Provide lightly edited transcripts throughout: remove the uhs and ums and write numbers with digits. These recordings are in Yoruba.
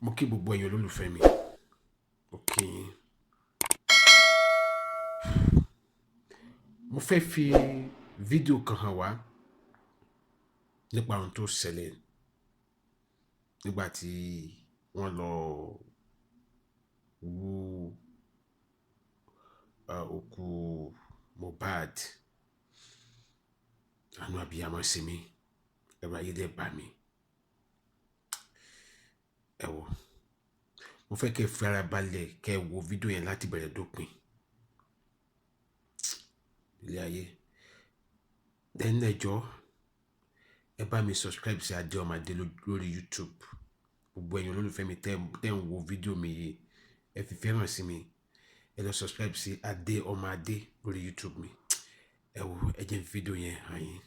mo kí gbogbo ẹ̀yin olólùfẹ́ mi, mo kí yín. Mo fẹ́ fi fídíò kan hàn wá nípa ohun tó ṣẹlẹ̀ nígbà tí wọ́n lọ wú òkú Mohbad. Àánú abiyamọ sí mi, ẹ̀rù ayé dẹ̀ bà mí. Ẹ wò, mo fẹ́ kẹ́ fi ara balẹ̀ kẹ́ wo fídíò yẹn láti bẹ̀rẹ̀ dópin. Ilé ayé. Then ẹ jọ̀ọ́, ẹ bá mi subscribe sí Adé Ọmọ Adé lórí YouTube. Gbogbo ẹ̀yin olólùfẹ́ mi tẹ́ ń wo fídíò mi yìí, ẹ fi fẹ́ràn sí mi. Ẹ lọ subscribe sí Adé Ọmọ Adé lórí YouTube mi. Ẹ wò, ẹ jẹ́ fídíò yẹn hàn yín.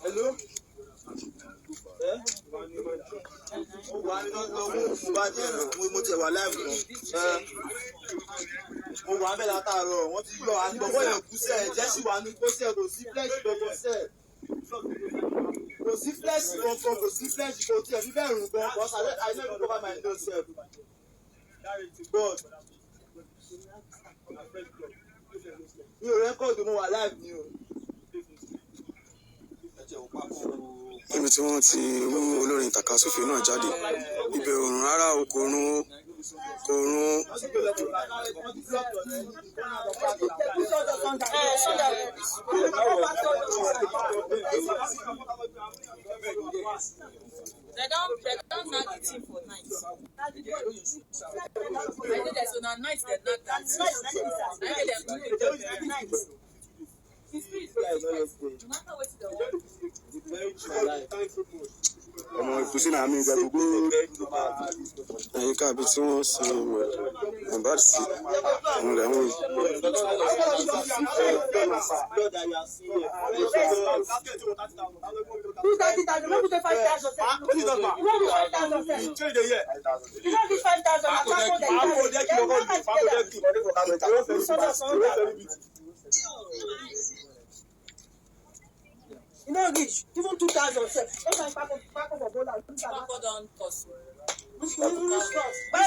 Hello? Mo ti wà láìpù kan. Mo wà bẹ́ẹ̀ látàárọ̀, wọ́n ti yọ àgbọ̀wọ́ yẹn kú sẹ́ẹ̀, jẹ́sí wà ní kó sẹ́ẹ̀, kò sí flesh gbọ̀ngàn sẹ́ẹ̀. Kò sí flesh gbọ̀ngàn, kò sí flesh kò tiẹ̀ fi bẹ́ẹ̀ rùn gan, because I never cover my nose sef. God. Mi ò rẹ́kọ̀dù, mo wà láìpù ni o. Níbi tí wọ́n ti mú olórin Takasufe náà jáde, ibẹ̀ òrùn rárá o, kò rún o, kò rún o. They don't knock the team for night. I know there's on night they knock that. I know they're night. No matter what they want. Ọmọ ìkùsí náà mi ìgbà gbogbo ẹ̀yìn káàbí tí wọ́n sin Mohbad sí òun rẹ̀ ń wò. You know, rich, even 2,000 cents. That's like pack of a dollar. Papa don't cost. But I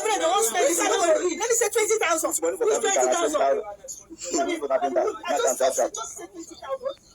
mean, they won't spend this. Let me say 20,000. Who's 20,000? I just said 20,000.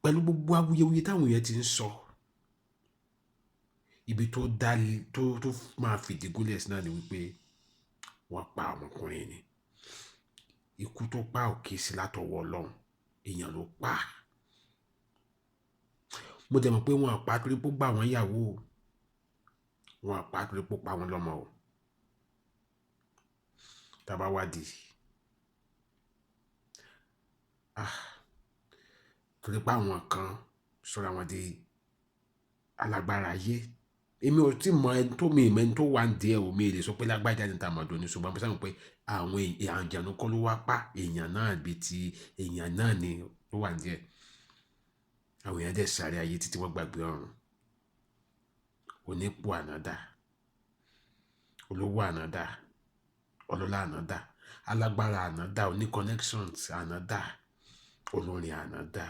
pẹ̀lú gbogbo awuyewuye táwọn èèyàn ti ń sọ ibi tó dá tó máa fìdí gúnlẹ̀ sí náà ni wípé wọ́n pa ọmọkùnrin ni ikú tó pa òkè sí látọwọ́ Ọlọ́run èèyàn ló pa mo dẹ̀ mọ̀ pé wọ́n àpá torí pé ó gbà wọ́n yàwó wọ́n àpá torí pé ó pa wọ́n lọ́mọ o tàbá wádìí torí pé àwọn kan sọ̀rọ̀ àwọn di alágbára ayé èmi ò tí mọ ẹni tó mi ìmọ̀ ẹni tó wà ń díẹ̀ o mi lè sọ pé lágbájá ní tàmọ̀dọ̀ ní ṣùgbọ́n mo sábà pé àwọn àjànú kọ́ ló wá pa èèyàn náà bíi ti èèyàn náà ni ló wà ń díẹ̀ àwọn èèyàn dẹ̀ sáré ayé títí wọ́n gbàgbé ọ̀run onípò ànádà olówó ànádà ọlọ́lá ànádà alágbára ànádà oní connections ànádà olórin ànádà